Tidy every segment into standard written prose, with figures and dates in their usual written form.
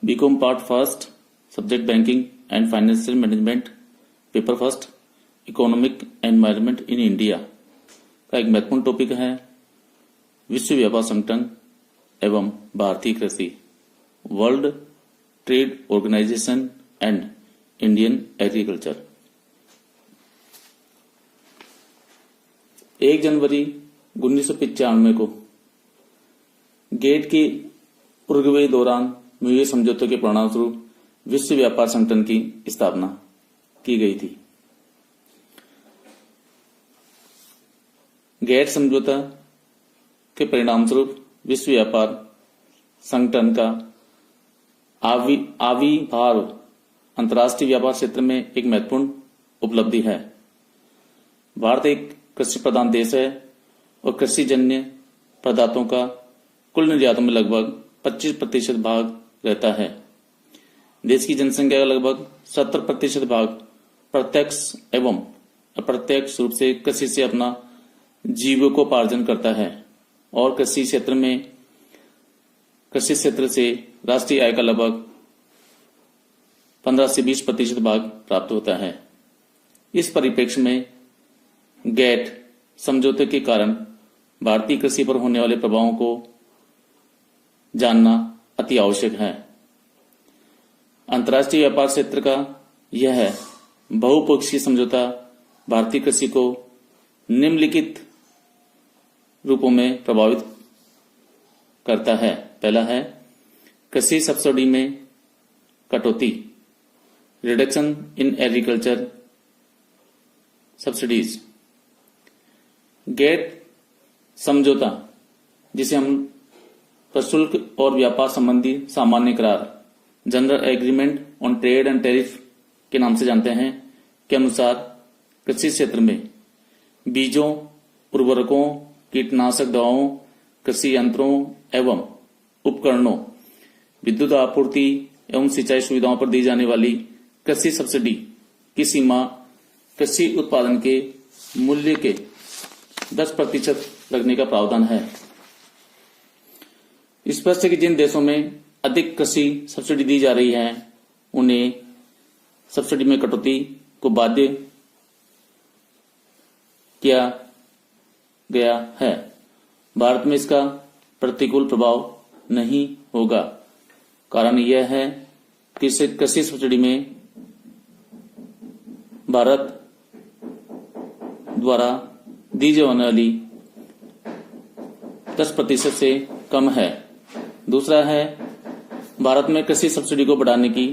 BCom part first, subject banking and financial management, paper first, economic environment in India का एक महत्वपूर्ण topic है विश्व व्यापार संगठन एवं भारतीय कृषि, world trade organisation and Indian agriculture. 1 जनवरी 1995 को गेट के उरुग्वे दौरान हुए समझौते के परिणाम स्वरूप विश्व व्यापार संगठन की स्थापना की गई थी। गेट समझौता के परिणाम स्वरूप विश्व व्यापार संगठन का आविर्भाव अंतर्राष्ट्रीय व्यापार क्षेत्र में एक महत्वपूर्ण उपलब्धि है। भारत एक कृषि प्रधान देश है और कृषि जन्य पदार्थों का कुल निर्यातों में लगभग 25% भाग रहता है। देश की जनसंख्या का लगभग 70% भाग प्रत्यक्ष एवं अप्रत्यक्ष रूप से कृषि से अपना जीविकोपार्जन करता है और कृषि क्षेत्र से राष्ट्रीय आय का लगभग 15 से 20% भाग प्राप्त होता है। इस परिप्रेक्ष्य में गेट समझौते के कारण भारतीय कृषि पर होने वाले प्रभावों को जानना अति आवश्यक है। अंतर्राष्ट्रीय व्यापार क्षेत्र का यह बहुपक्षीय समझौता भारतीय कृषि को निम्नलिखित रूपों में प्रभावित करता है। पहला है कृषि सब्सिडी में कटौती, reduction in agriculture subsidies. GATT समझौता, जिसे हम प्रशुल्क और व्यापार संबंधी सामान्य करार, general agreement on trade and tariff के नाम से जानते हैं, के अनुसार कृषि क्षेत्र में बीजों, उर्वरकों, कीटनाशक दवाओं, कृषि यंत्रों एवं उपकरणों, विद्युत आपूर्ति एवं सिंचाई सुविधाओं पर दी जाने वाली कृषि सब्सिडी की सीमा कृषि उत्पादन के मूल्य के 10% रखने का प्रावधान है। स्पष्ट है कि जिन देशों में अधिक कृषि सब्सिडी दी जा रही है उन्हें सब्सिडी में कटौती को बाध्य किया गया है। भारत में इसका प्रतिकूल प्रभाव नहीं होगा। कारण यह है कि कृषि सब्सिडी में भारत द्वारा दी जाने वाली 10% से कम है। दूसरा है भारत में कृषि सब्सिडी को बढ़ाने की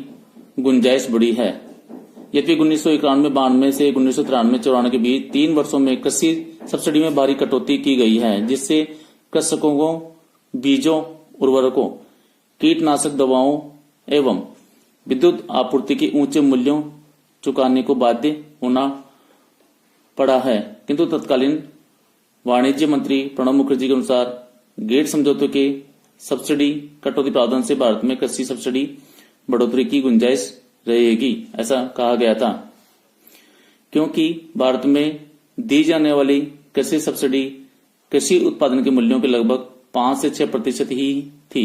गुंजाइश बढ़ी है। यद्यपि 1991-92 से 1993-94 के बीच 3 वर्षों में कृषि सब्सिडी में भारी कटौती की गई है, जिससे कृषकों को बीजों, उर्वरकों, कीटनाशक दवाओं एवं विद्युत आपूर्ति के ऊंचे मूल्यों चुकाने को बाध्य होना पड़ा है। किंतु तत्कालीन वाणिज्य मंत्री प्रणब मुखर्जी के अनुसार गेट समझौते के सब्सिडी कटौती प्रावधान से भारत में कृषि सब्सिडी बढ़ोतरी की गुंजाइश रहेगी, ऐसा कहा गया था। क्योंकि भारत में दी जाने वाली कृषि सब्सिडी कृषि उत्पादन के मूल्यों के लगभग 5 से 6% ही थी,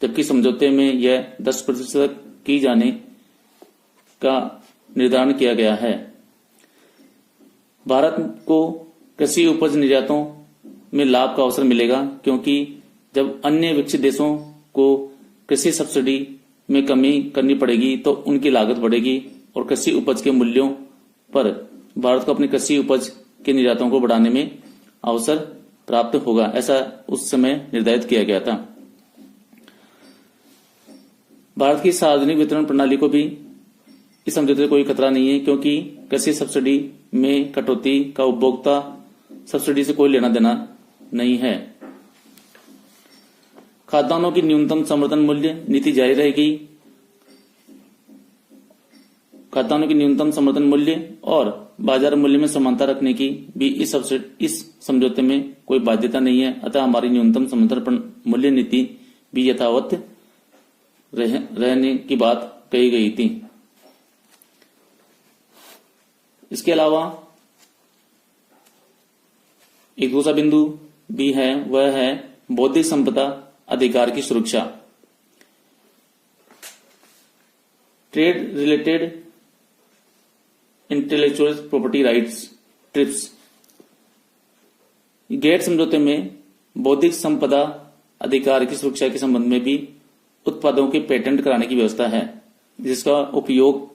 जबकि समझौते में यह 10% की जाने का निर्धारण किया गया है। भारत को कृषि उपज निर्यातों में लाभ का अवसर मिलेगा, क्योंकि जब अन्य विकसित देशों को कृषि सब्सिडी में कमी करनी पड़ेगी तो उनकी लागत बढ़ेगी और कृषि उपज के मूल्यों पर भारत को अपनी कृषि उपज के निर्यातों को बढ़ाने में अवसर प्राप्त होगा, ऐसा उस समय निर्धारित किया गया था। भारत की सार्वजनिक वितरण प्रणाली को भी इस समझौते से कोई खतरा नहीं है, क्योंकि कृषि सब्सिडी में कटौती का उपभोक्ता सब्सिडी से कोई लेना देना नहीं है। खाद्यान्नों की न्यूनतम समर्थन मूल्य नीति जारी रहेगी। खाद्यान्नों की न्यूनतम समर्थन मूल्य और बाजार मूल्य में समानता रखने की भी इस समझौते में कोई बाध्यता नहीं है। अतः हमारी न्यूनतम समर्थन मूल्य नीति भी यथावत रहने की बात कही गई थी। इसके अलावा एक दूसरा बिंदु भी है, वह है बौद्धिक संपदा अधिकार की सुरक्षा। Trade related intellectual property rights TRIPS. GATT समझौते में बौद्धिक संपदा अधिकार की सुरक्षा के संबंध में भी उत्पादों के पेटेंट कराने की व्यवस्था है, जिसका उपयोग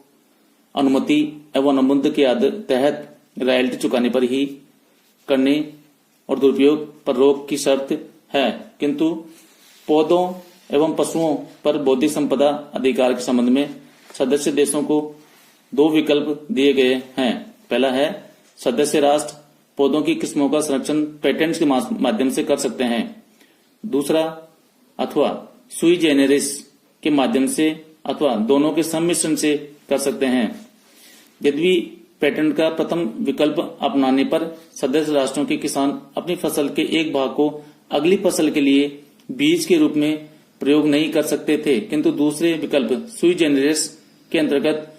अनुमति एवं अनुबंध के तहत रॉयल्टी चुकाने पर ही करने और दुरुपयोग पर रोक की शर्त है। किंतु पौधों एवं पशुओं पर बौद्धिक संपदा अधिकार के संबंध में सदस्य देशों को दो विकल्प दिए गए हैं। पहला है, सदस्य राष्ट्र पौधों की किस्मों का संरक्षण पेटेंट्स के माध्यम से कर सकते हैं। दूसरा, अथवा सुई जेनेरिस के माध्यम से अथवा दोनों के सम्मिश्रण से कर सकते हैं। यदि पेटेंट का प्रथम विकल्प अपनाने पर सदस्य राष्ट्रों के किसान अपनी फसल के एक भाग को अगली फसल के लिए बीज के रूप में प्रयोग नहीं कर सकते थे, किंतु दूसरे विकल्प सुई जेनेरिस के अंतर्गत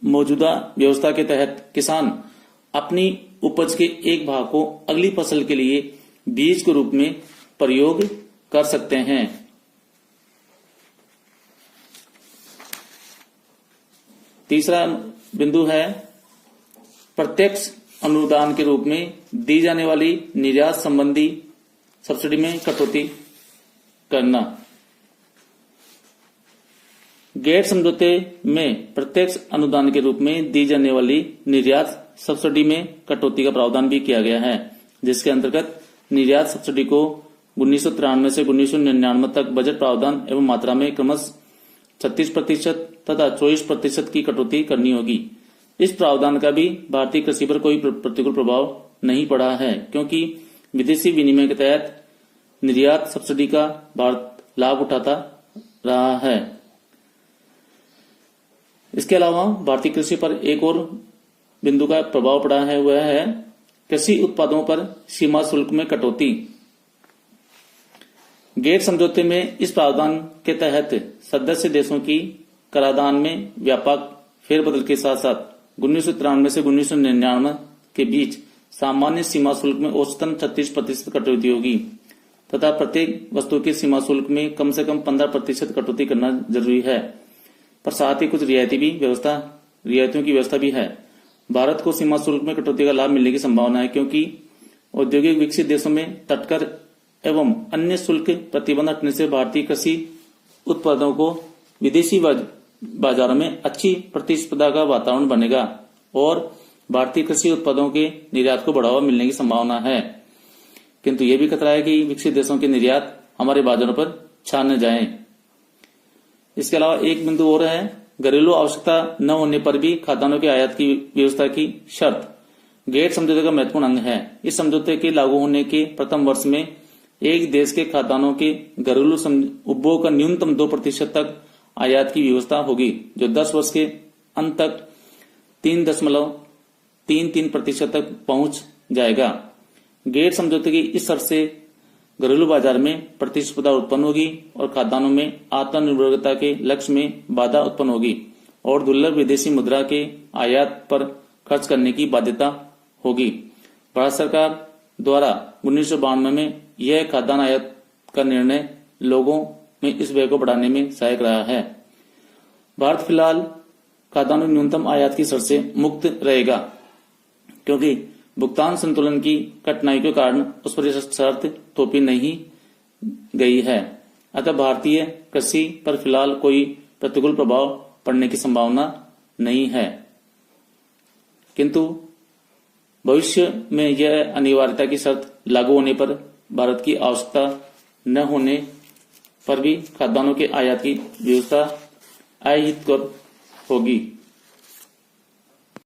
मौजूदा व्यवस्था के तहत किसान अपनी उपज के एक भाग को अगली फसल के लिए बीज के रूप में प्रयोग कर सकते हैं। तीसरा बिंदु है, प्रत्यक्ष अनुदान के रूप में दी जाने वाली निर्यात संबंधी सब्सिडी में कटौती करना। गेट समझौते में प्रत्यक्ष अनुदान के रूप में दी जाने वाली निर्यात सब्सिडी में कटौती का प्रावधान भी किया गया है, जिसके अंतर्गत निर्यात सब्सिडी को 1993 से 1999 तक बजट प्रावधान एवं मात्रा में क्रमशः 36% तथा 24% की कटौती करनी होगी। इस प्रावधान का भी भारतीय कृषि पर कोई प्रतिकूल प्रभाव नहीं पड़ा है, क्योंकि विदेशी विनिमय के तहत निर्यात सब्सिडी का भारत लाभ उठाता रहा है। इसके अलावा भारतीय कृषि पर एक और बिंदु का प्रभाव पड़ा है, वह है कृषि उत्पादों पर सीमा शुल्क में कटौती। गेट समझौते में इस प्रावधान के तहत सदस्य देशों की कराधान में व्यापक फेरबदल के साथ साथ 1993 से 1999 के बीच सामान्य सीमा शुल्क में औसतन 36% कटौती होगी तथा प्रत्येक वस्तु के सीमा शुल्क में कम से कम 15% कटौती करना जरूरी है, पर साथ ही कुछ रियायतियों की व्यवस्था भी है। भारत को सीमा शुल्क में कटौती का लाभ मिलने की संभावना है, क्योंकि औद्योगिक विकसित देशों में तटकर एवं अन्य शुल्क प्रतिबंध हटने से भारतीय कृषि उत्पादों को विदेशी बाजारों में अच्छी प्रतिस्पर्धा का वातावरण बनेगा और भारतीय कृषि उत्पादों के निर्यात को बढ़ावा मिलने की संभावना है। किंतु यह भी खतरा है कि विकसित देशों के निर्यात हमारे बाजारों पर छा न जाएं। इसके अलावा एक बिंदु और है, घरेलू आवश्यकता न होने पर भी खाद्यान्नों के आयात की व्यवस्था की शर्त गेट समझौते का महत्वपूर्ण अंग है। इस समझौते के लागू होने के प्रथम वर्ष में एक देश के खाद्यान्नों के घरेलू उपभोग का न्यूनतम 2% तक आयात की व्यवस्था होगी, जो 10 वर्ष के अंत तक 3.33% तक पहुंच जाएगा। गेट समझौते की इस शर्त से घरेलू बाजार में प्रतिस्पर्धा उत्पन्न होगी और खाद्यान्नों में आत्मनिर्भरता के लक्ष्य में बाधा उत्पन्न होगी और दुर्लभ विदेशी मुद्रा के आयात पर खर्च करने की बाध्यता होगी। भारत सरकार द्वारा 1992 में यह खाद्यान्न आयात का निर्णय लोगों में इस व्यय को बढ़ाने में सहायक रहा है। भारत फिलहाल खाद्यान्न न्यूनतम आयात की शर्त से मुक्त रहेगा, क्योंकि भुगतान संतुलन की कठिनाई के कारण उस पर शर्त थोपी नहीं गई है। अतः भारतीय कृषि पर फिलहाल कोई प्रतिकूल प्रभाव पड़ने की संभावना नहीं है, किंतु भविष्य में यह अनिवार्यता की शर्त लागू होने पर भारत की आवश्यकता न होने पर भी खाद्यान्नों के आयात की व्यवस्था अहितकर होगी।